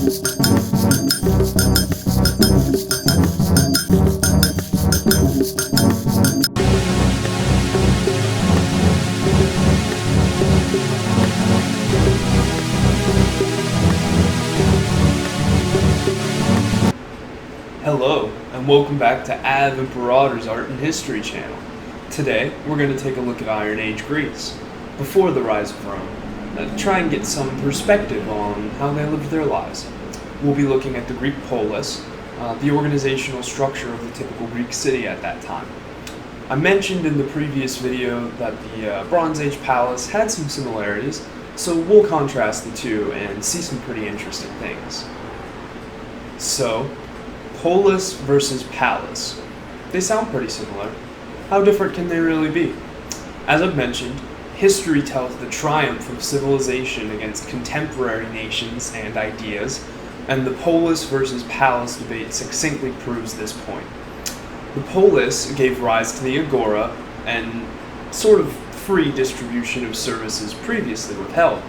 Hello, and welcome back to Ave Imperator's Art and History channel. Today, we're going to take a look at Iron Age Greece, before the rise of Rome, to try and get some perspective on how they lived their lives. We'll be looking at the Greek polis, the organizational structure of the typical Greek city at that time. I mentioned in the previous video that the Bronze Age palace had some similarities, so we'll contrast the two and see some pretty interesting things. So, polis versus palace. They sound pretty similar. How different can they really be? As I've mentioned, history tells the triumph of civilization against contemporary nations and ideas, and the polis versus palace debate succinctly proves this point. The polis gave rise to the agora and sort of free distribution of services previously withheld.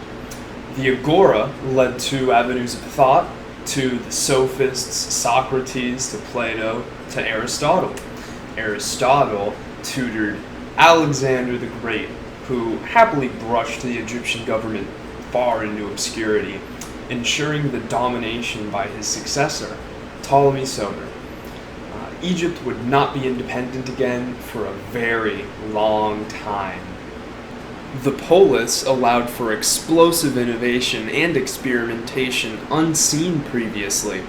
The agora led to avenues of thought, to the sophists, Socrates, to Plato, to Aristotle. Aristotle tutored Alexander the Great, who happily brushed the Egyptian government far into obscurity, ensuring the domination by his successor, Ptolemy Soter. Egypt would not be independent again for a very long time. The polis allowed for explosive innovation and experimentation unseen previously.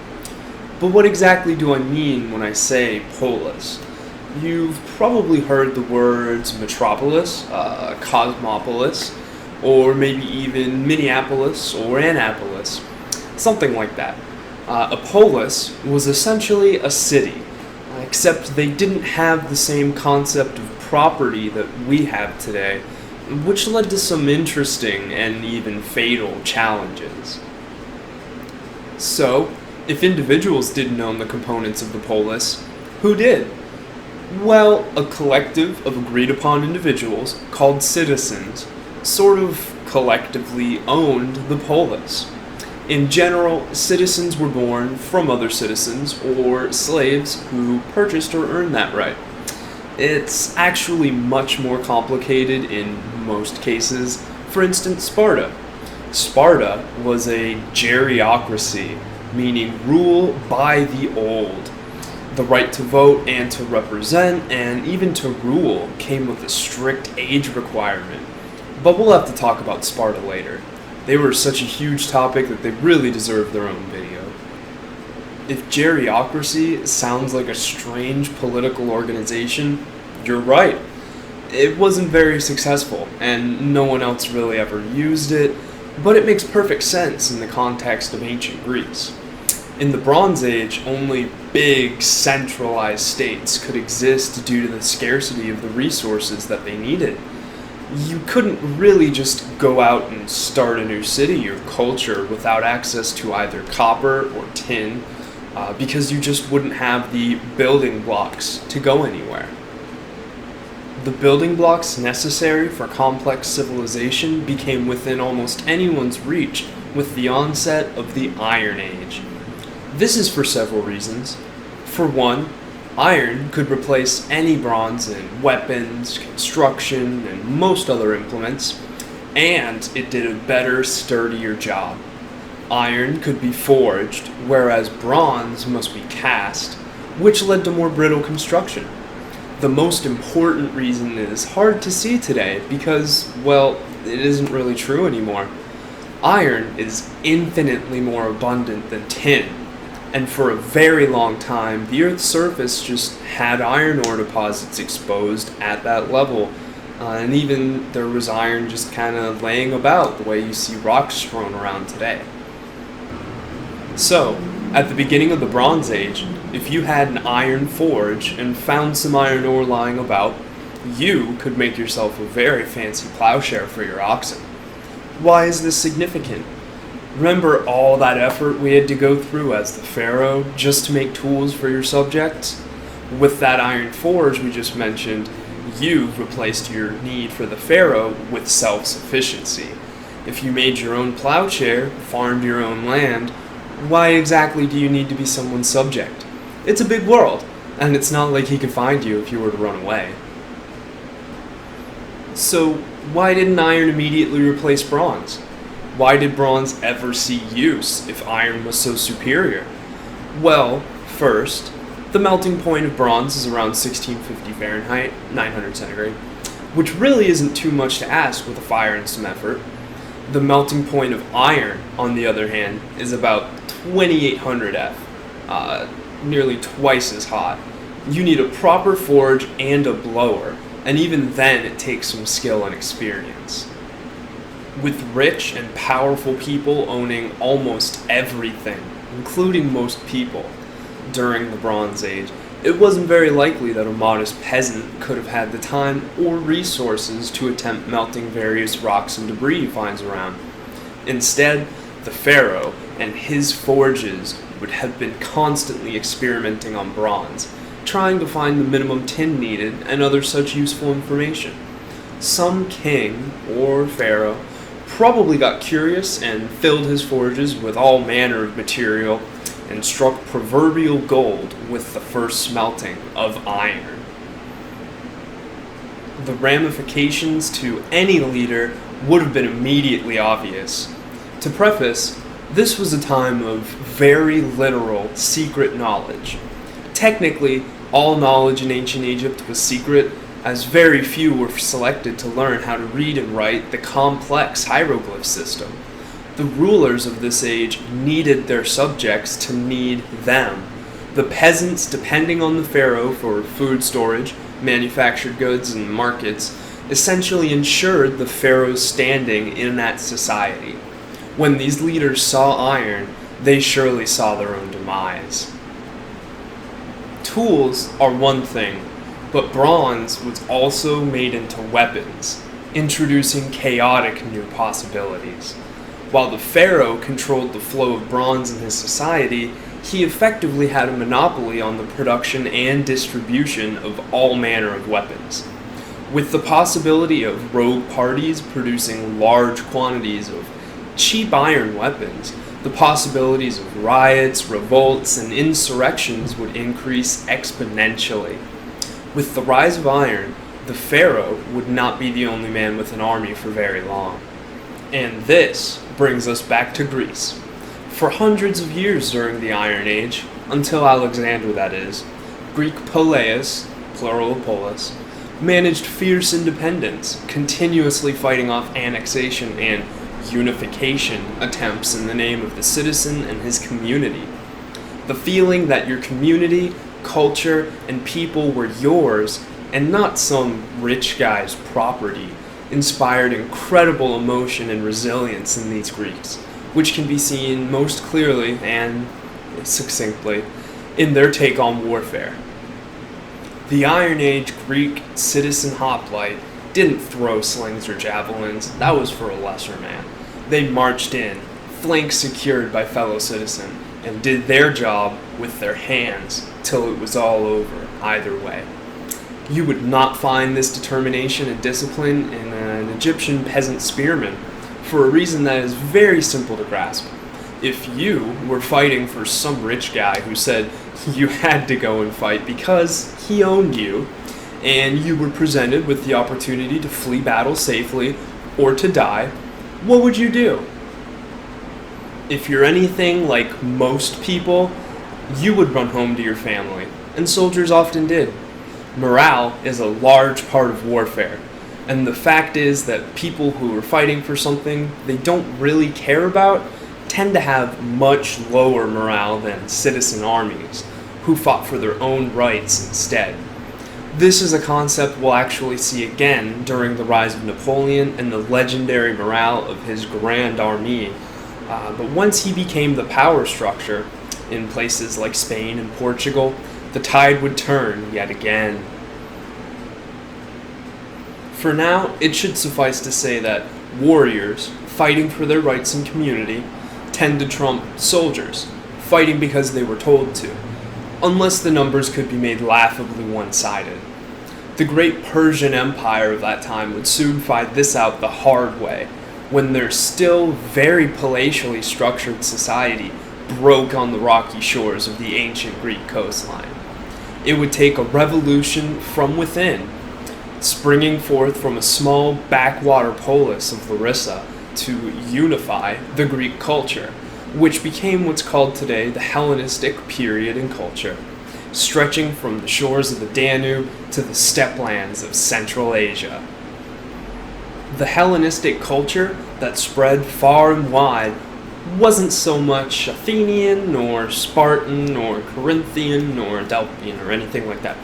But what exactly do I mean when I say polis? You've probably heard the words metropolis, cosmopolis, or maybe even Minneapolis or Annapolis, something like that. A polis was essentially a city, except they didn't have the same concept of property that we have today, which led to some interesting and even fatal challenges. So, if individuals didn't own the components of the polis, who did? Well, a collective of agreed-upon individuals called citizens sort of collectively owned the polis. In general, citizens were born from other citizens or slaves who purchased or earned that right. It's actually much more complicated in most cases. For instance, Sparta. Sparta was a geriocracy, meaning rule by the old. The right to vote and to represent, and even to rule, came with a strict age requirement. But we'll have to talk about Sparta later. They were such a huge topic that they really deserve their own video. If geriocracy sounds like a strange political organization, you're right. It wasn't very successful, and no one else really ever used it, but it makes perfect sense in the context of ancient Greece. In the Bronze Age, only big, centralized states could exist due to the scarcity of the resources that they needed. You couldn't really just go out and start a new city or culture without access to either copper or tin, because you just wouldn't have the building blocks to go anywhere. The building blocks necessary for complex civilization became within almost anyone's reach with the onset of the Iron Age. This is for several reasons. For one, iron could replace any bronze in weapons, construction, and most other implements, and it did a better, sturdier job. Iron could be forged, whereas bronze must be cast, which led to more brittle construction. The most important reason is hard to see today because, well, it isn't really true anymore. Iron is infinitely more abundant than tin, and for a very long time, the Earth's surface just had iron ore deposits exposed at that level, and even there was iron just kind of laying about the way you see rocks thrown around today. So, at the beginning of the Bronze Age, if you had an iron forge and found some iron ore lying about, you could make yourself a very fancy plowshare for your oxen. Why is this significant? Remember all that effort we had to go through as the pharaoh just to make tools for your subjects? With that iron forge we just mentioned, you've replaced your need for the pharaoh with self-sufficiency. If you made your own plowshare, farmed your own land, Why exactly do you need to be someone's subject? It's a big world, and it's not like he could find you if you were to run away. So, why didn't iron immediately replace bronze? Why did bronze ever see use if iron was so superior? Well, first, the melting point of bronze is around 1650 Fahrenheit, 900 centigrade, which really isn't too much to ask with a fire and some effort. The melting point of iron, on the other hand, is about 2800 F, nearly twice as hot. You need a proper forge and a blower, and even then it takes some skill and experience. With rich and powerful people owning almost everything, including most people, during the Bronze Age, it wasn't very likely that a modest peasant could have had the time or resources to attempt melting various rocks and debris he finds around. Instead, the pharaoh and his forges would have been constantly experimenting on bronze, trying to find the minimum tin needed and other such useful information. Some king or pharaoh probably got curious and filled his forges with all manner of material and struck proverbial gold with the first smelting of iron. The ramifications to any leader would have been immediately obvious. To preface, this was a time of very literal secret knowledge. Technically, all knowledge in ancient Egypt was secret, as very few were selected to learn how to read and write the complex hieroglyph system. The rulers of this age needed their subjects to need them. The peasants, depending on the pharaoh for food storage, manufactured goods, and markets, essentially ensured the pharaoh's standing in that society. When these leaders saw iron, they surely saw their own demise. Tools are one thing, but bronze was also made into weapons, introducing chaotic new possibilities. While the pharaoh controlled the flow of bronze in his society, he effectively had a monopoly on the production and distribution of all manner of weapons. With the possibility of rogue parties producing large quantities of cheap iron weapons, the possibilities of riots, revolts, and insurrections would increase exponentially. With the rise of iron, the pharaoh would not be the only man with an army for very long. And this brings us back to Greece. For hundreds of years during the Iron Age, until Alexander that is, Greek poleis, plural of polis, managed fierce independence, continuously fighting off annexation and unification attempts in the name of the citizen and his community. The feeling that your community, culture, and people were yours and not some rich guy's property inspired incredible emotion and resilience in these Greeks, which can be seen most clearly and succinctly in their take on warfare. The Iron Age Greek citizen hoplite didn't throw slings or javelins, that was for a lesser man. They marched in, flanks secured by fellow citizen, and did their job with their hands till it was all over, either way. You would not find this determination and discipline in an Egyptian peasant spearman, for a reason that is very simple to grasp. If you were fighting for some rich guy who said you had to go and fight because he owned you, and you were presented with the opportunity to flee battle safely or to die, what would you do? If you're anything like most people, you would run home to your family, and soldiers often did. Morale is a large part of warfare, and the fact is that people who are fighting for something they don't really care about tend to have much lower morale than citizen armies, who fought for their own rights instead. This is a concept we'll actually see again during the rise of Napoleon and the legendary morale of his Grand Army. But once he became the power structure in places like Spain and Portugal, the tide would turn yet again. For now, it should suffice to say that warriors, fighting for their rights and community, tend to trump soldiers, fighting because they were told to, unless the numbers could be made laughably one-sided. The great Persian Empire of that time would soon find this out the hard way, when their still very palatially structured society broke on the rocky shores of the ancient Greek coastline. It would take a revolution from within, springing forth from a small backwater polis of Larissa, to unify the Greek culture, which became what's called today the Hellenistic Period in culture, stretching from the shores of the Danube to the steppelands of Central Asia. The Hellenistic culture that spread far and wide wasn't so much Athenian, nor Spartan, nor Corinthian, nor Delphian, or anything like that.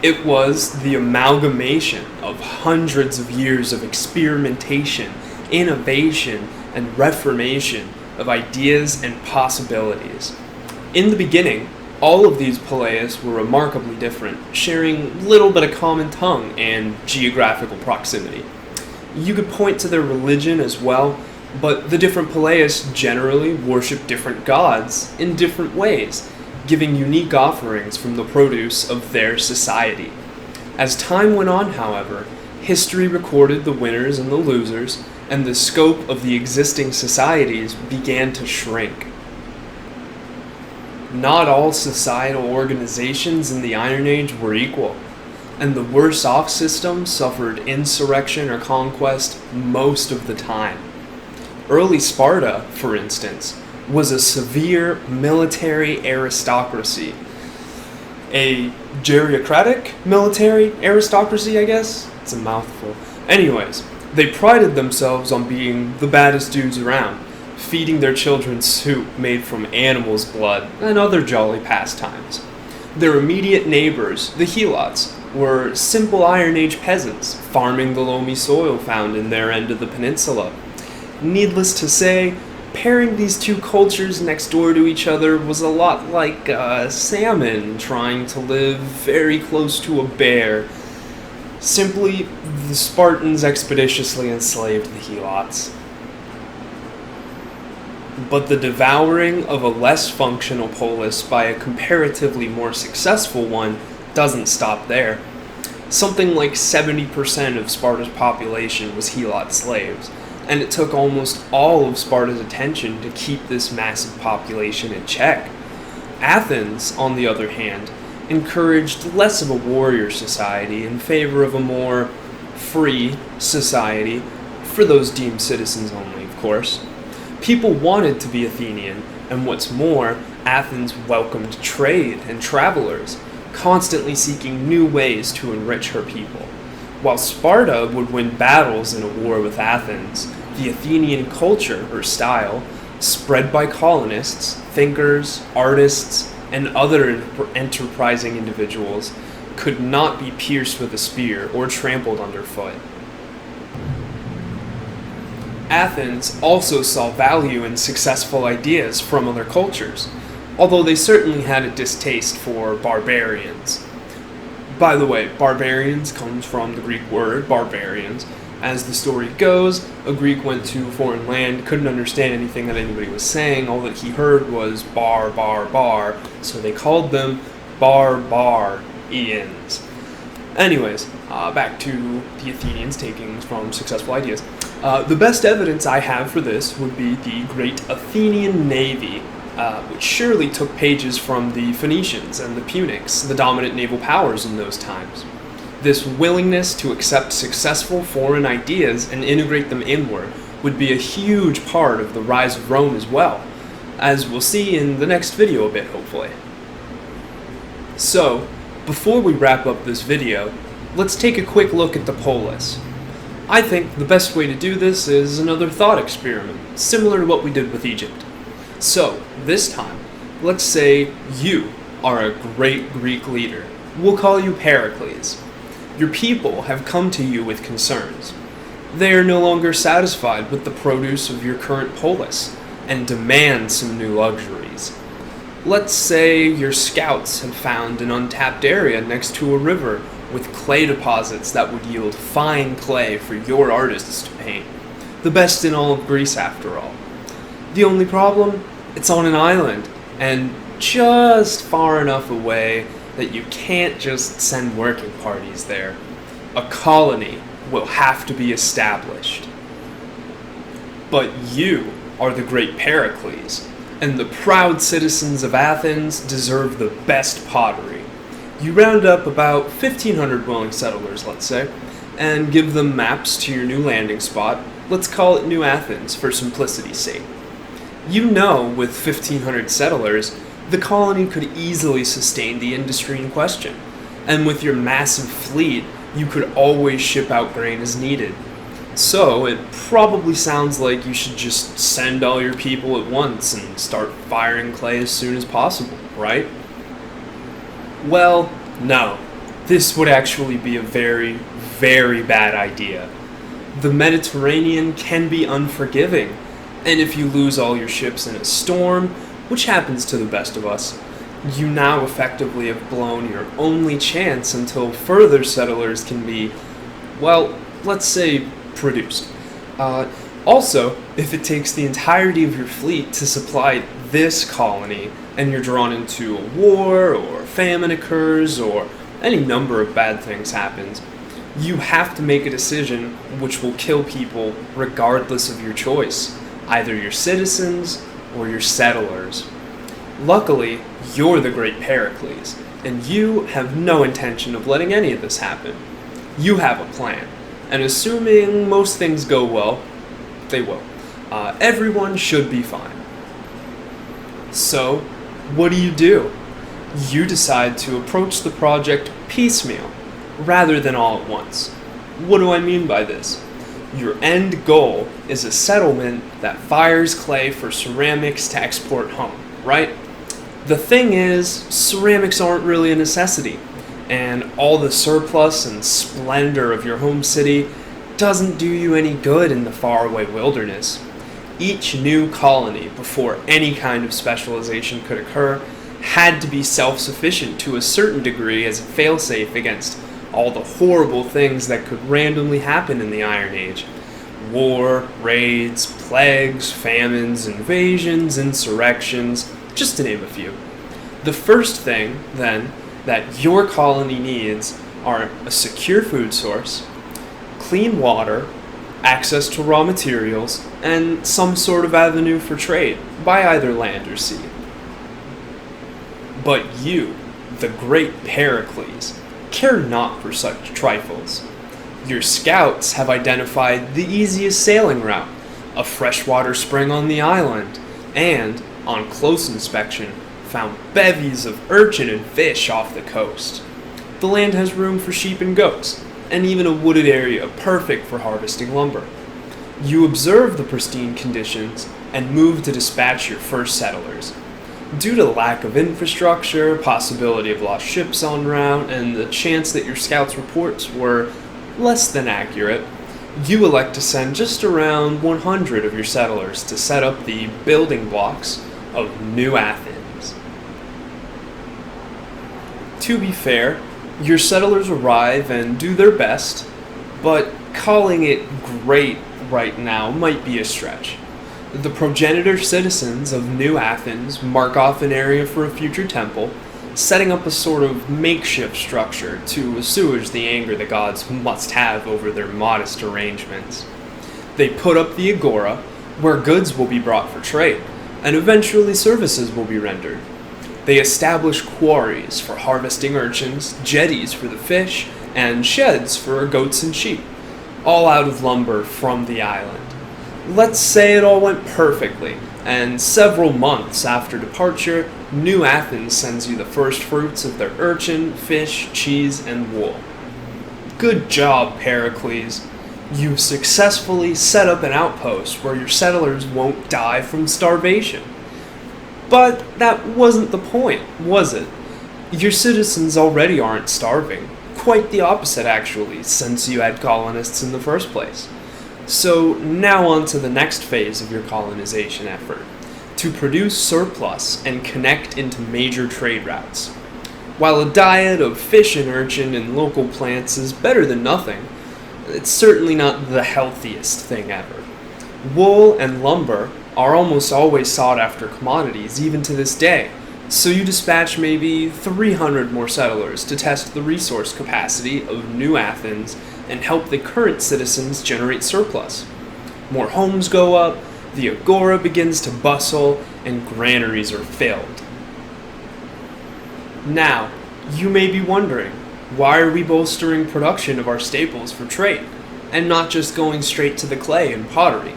It was the amalgamation of hundreds of years of experimentation, innovation, and reformation of ideas and possibilities. In the beginning, all of these polis were remarkably different, sharing little bit of common tongue and geographical proximity. You could point to their religion as well, but the different polis generally worshiped different gods in different ways, giving unique offerings from the produce of their society. As time went on, however, history recorded the winners and the losers, and the scope of the existing societies began to shrink. Not all societal organizations in the Iron Age were equal, and the worse off system suffered insurrection or conquest most of the time. Early Sparta, for instance, was a severe military aristocracy. A geriocratic military aristocracy, I guess? It's a mouthful. Anyways, they prided themselves on being the baddest dudes around, feeding their children soup made from animals' blood and other jolly pastimes. Their immediate neighbors, the Helots, were simple Iron Age peasants, farming the loamy soil found in their end of the peninsula. Needless to say, pairing these two cultures next door to each other was a lot like salmon trying to live very close to a bear. Simply, the Spartans expeditiously enslaved the Helots. But the devouring of a less functional polis by a comparatively more successful one doesn't stop there. Something like 70% of Sparta's population was Helot slaves, and it took almost all of Sparta's attention to keep this massive population in check. Athens, on the other hand, encouraged less of a warrior society in favor of a more free society, for those deemed citizens only, of course. People wanted to be Athenian, and what's more, Athens welcomed trade and travelers, constantly seeking new ways to enrich her people. While Sparta would win battles in a war with Athens, the Athenian culture, or style, spread by colonists, thinkers, artists, and other enterprising individuals, could not be pierced with a spear or trampled underfoot. Athens also saw value in successful ideas from other cultures, although they certainly had a distaste for barbarians. By the way, barbarians comes from the Greek word barbarians. As the story goes, a Greek went to a foreign land, couldn't understand anything that anybody was saying, all that he heard was bar, bar, bar, so they called them Barbarians. Anyways, back to the Athenians taking from successful ideas. The best evidence I have for this would be the great Athenian navy, which surely took pages from the Phoenicians and the Punics, the dominant naval powers in those times. This willingness to accept successful foreign ideas and integrate them inward would be a huge part of the rise of Rome as well, as we'll see in the next video a bit, hopefully. So, before we wrap up this video, let's take a quick look at the polis. I think the best way to do this is another thought experiment, similar to what we did with Egypt. So, this time, let's say you are a great Greek leader. We'll call you Pericles. Your people have come to you with concerns. They are no longer satisfied with the produce of your current polis and demand some new luxuries. Let's say your scouts have found an untapped area next to a river with clay deposits that would yield fine clay for your artists to paint. The best in all of Greece, after all. The only problem? It's on an island, and just far enough away that you can't just send working parties there. A colony will have to be established. But you are the great Pericles, and the proud citizens of Athens deserve the best pottery. You round up about 1,500 willing settlers, let's say, and give them maps to your new landing spot. Let's call it New Athens for simplicity's sake. You know, with 1,500 settlers, the colony could easily sustain the industry in question, and with your massive fleet, you could always ship out grain as needed. So, it probably sounds like you should just send all your people at once and start firing clay as soon as possible, right? Well, no. This would actually be a very, very bad idea. The Mediterranean can be unforgiving, and if you lose all your ships in a storm, which happens to the best of us, you now effectively have blown your only chance until further settlers can be, well, let's say, produced. Also, if it takes the entirety of your fleet to supply this colony, and you're drawn into a war, or famine occurs, or any number of bad things happens, you have to make a decision which will kill people regardless of your choice, either your citizens or your settlers. Luckily, you're the great Pericles, and you have no intention of letting any of this happen. You have a plan, and assuming most things go well, they will. Everyone should be fine. So, what do? You decide to approach the project piecemeal, rather than all at once. What do I mean by this? Your end goal is a settlement that fires clay for ceramics to export home, right? The thing is, ceramics aren't really a necessity, and all the surplus and splendor of your home city doesn't do you any good in the faraway wilderness. Each new colony, before any kind of specialization could occur, had to be self-sufficient to a certain degree as a failsafe against all the horrible things that could randomly happen in the Iron Age. War, raids, plagues, famines, invasions, insurrections, just to name a few. The first thing, then, that your colony needs are a secure food source, clean water, access to raw materials, and some sort of avenue for trade, by either land or sea. But you, the great Pericles, care not for such trifles. Your scouts have identified the easiest sailing route, a freshwater spring on the island, and, on close inspection, found bevies of urchin and fish off the coast. The land has room for sheep and goats, and even a wooded area perfect for harvesting lumber. You observe the pristine conditions and move to dispatch your first settlers. Due to lack of infrastructure, possibility of lost ships en route, and the chance that your scouts' reports were less than accurate, you elect to send just around 100 of your settlers to set up the building blocks of New Athens. To be fair, your settlers arrive and do their best, but calling it great right now might be a stretch. The progenitor citizens of New Athens mark off an area for a future temple, setting up a sort of makeshift structure to assuage the anger the gods must have over their modest arrangements. They put up the agora, where goods will be brought for trade, and eventually services will be rendered. They establish quarries for harvesting urchins, jetties for the fish, and sheds for goats and sheep, all out of lumber from the island. Let's say it all went perfectly, and several months after departure, New Athens sends you the first fruits of their urchin, fish, cheese, and wool. Good job, Pericles. You've successfully set up an outpost where your settlers won't die from starvation. But that wasn't the point, was it? Your citizens already aren't starving. Quite the opposite, actually, since you had colonists in the first place. So now on to the next phase of your colonization effort, to produce surplus and connect into major trade routes. While a diet of fish and urchin and local plants is better than nothing, it's certainly not the healthiest thing ever. Wool and lumber are almost always sought after commodities, even to this day, so you dispatch maybe 300 more settlers to test the resource capacity of New Athens and help the current citizens generate surplus. More homes go up, the agora begins to bustle, and granaries are filled. Now, you may be wondering, why are we bolstering production of our staples for trade, and not just going straight to the clay and pottery?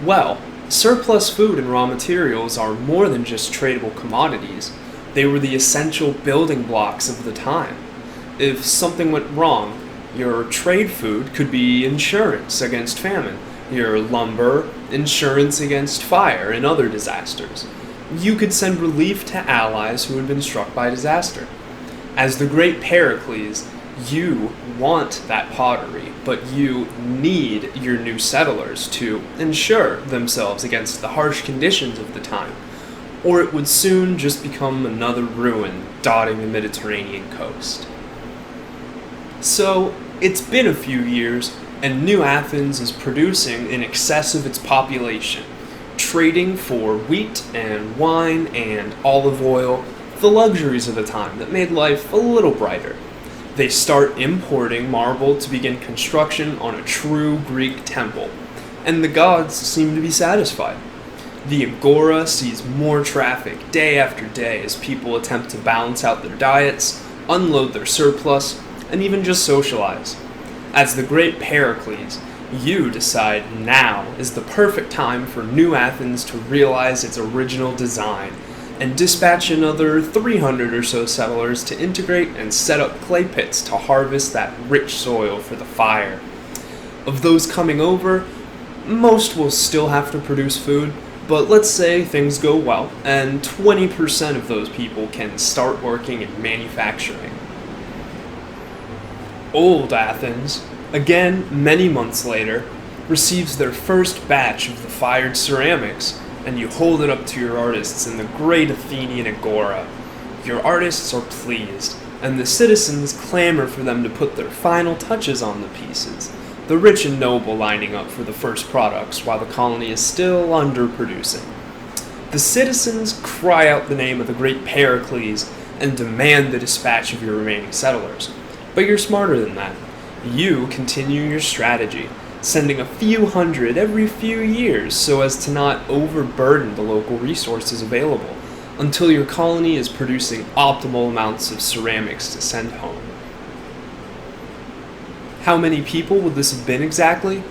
Well, surplus food and raw materials are more than just tradable commodities. They were the essential building blocks of the time. If something went wrong, your trade food could be insurance against famine, your lumber, insurance against fire and other disasters. You could send relief to allies who had been struck by disaster. As the great Pericles, you want that pottery, but you need your new settlers to insure themselves against the harsh conditions of the time, or it would soon just become another ruin dotting the Mediterranean coast. So, it's been a few years, and New Athens is producing in excess of its population, trading for wheat and wine and olive oil, the luxuries of the time that made life a little brighter. They start importing marble to begin construction on a true Greek temple, and the gods seem to be satisfied. The agora sees more traffic day after day as people attempt to balance out their diets, unload their surplus, and even just socialize. As the great Pericles, you decide now is the perfect time for New Athens to realize its original design, and dispatch another 300 or so settlers to integrate and set up clay pits to harvest that rich soil for the fire. Of those coming over, most will still have to produce food, but let's say things go well, and 20% of those people can start working in manufacturing. Old Athens, again many months later, receives their first batch of the fired ceramics, and you hold it up to your artists in the great Athenian agora. Your artists are pleased, and the citizens clamor for them to put their final touches on the pieces, the rich and noble lining up for the first products while the colony is still underproducing. The citizens cry out the name of the great Pericles and demand the dispatch of your remaining settlers. But you're smarter than that. You continue your strategy, sending a few hundred every few years so as to not overburden the local resources available, until your colony is producing optimal amounts of ceramics to send home. How many people would this have been exactly?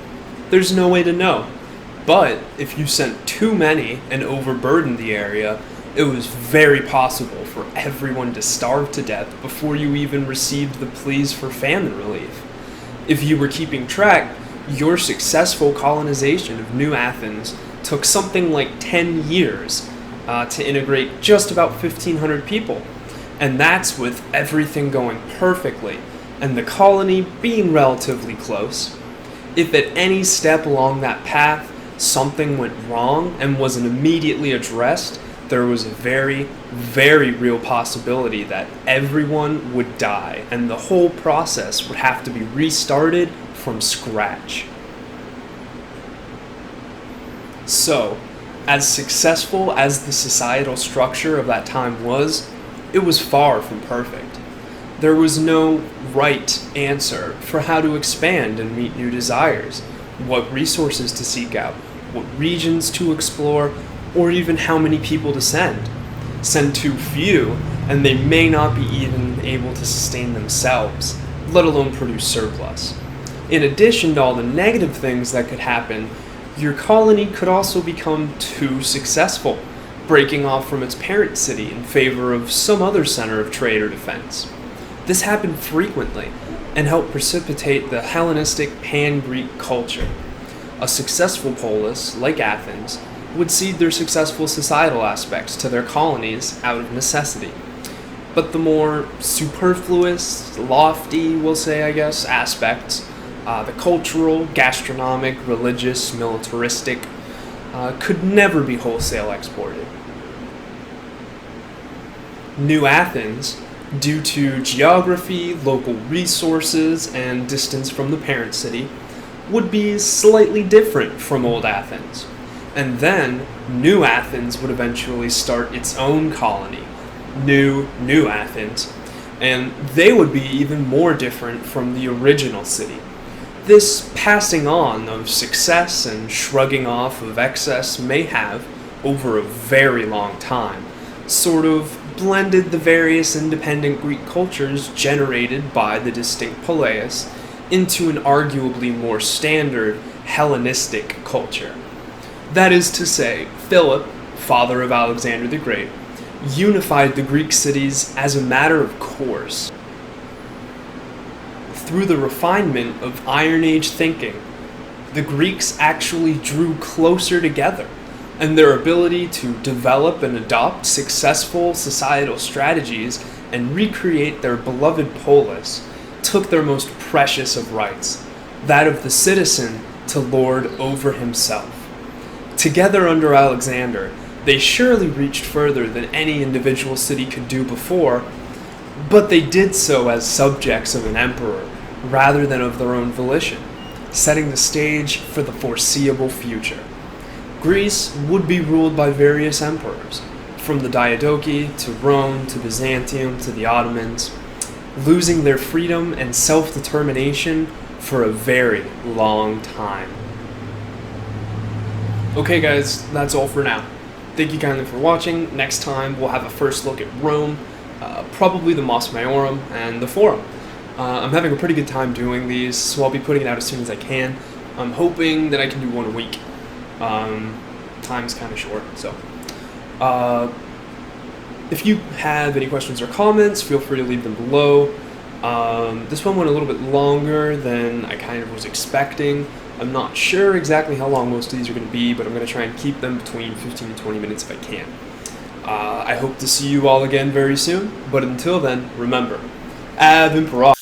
There's no way to know. But if you sent too many and overburdened the area, it was very possible for everyone to starve to death before you even received the pleas for famine relief. If you were keeping track, your successful colonization of New Athens took something like 10 years to integrate just about 1,500 people. And that's with everything going perfectly, and the colony being relatively close. If at any step along that path something went wrong and wasn't immediately addressed, there was a very, very real possibility that everyone would die, and the whole process would have to be restarted from scratch. So, as successful as the societal structure of that time was, it was far from perfect. There was no right answer for how to expand and meet new desires, what resources to seek out, what regions to explore, or even how many people to send. Send too few, and they may not be even able to sustain themselves, let alone produce surplus. In addition to all the negative things that could happen, your colony could also become too successful, breaking off from its parent city in favor of some other center of trade or defense. This happened frequently, and helped precipitate the Hellenistic pan-Greek culture. A successful polis, like Athens, would cede their successful societal aspects to their colonies out of necessity. But the more superfluous, lofty, we'll say, aspects, the cultural, gastronomic, religious, militaristic, could never be wholesale exported. New Athens, due to geography, local resources, and distance from the parent city, would be slightly different from Old Athens. And then, New Athens would eventually start its own colony, New Athens, and they would be even more different from the original city. This passing on of success and shrugging off of excess may have, over a very long time, sort of blended the various independent Greek cultures generated by the distinct polis into an arguably more standard Hellenistic culture. That is to say, Philip, father of Alexander the Great, unified the Greek cities as a matter of course. Through the refinement of Iron Age thinking, the Greeks actually drew closer together, and their ability to develop and adopt successful societal strategies and recreate their beloved polis took their most precious of rights, that of the citizen to lord over himself. Together under Alexander, they surely reached further than any individual city could do before, but they did so as subjects of an emperor rather than of their own volition, setting the stage for the foreseeable future. Greece would be ruled by various emperors, from the Diadochi to Rome to Byzantium to the Ottomans, losing their freedom and self-determination for a very long time. Okay guys, that's all for now. Thank you kindly for watching. Next time we'll have a first look at Rome, probably the Mos Maiorum and the Forum. I'm having a pretty good time doing these, so I'll be putting it out as soon as I can. I'm hoping that I can do one a week. Time's kind of short, so. If you have any questions or comments, feel free to leave them below. This one went a little bit longer than I kind of was expecting. I'm not sure exactly how long most of these are going to be, but I'm going to try and keep them between 15 and 20 minutes if I can. I hope to see you all again very soon, but until then, remember, Ave Imperator.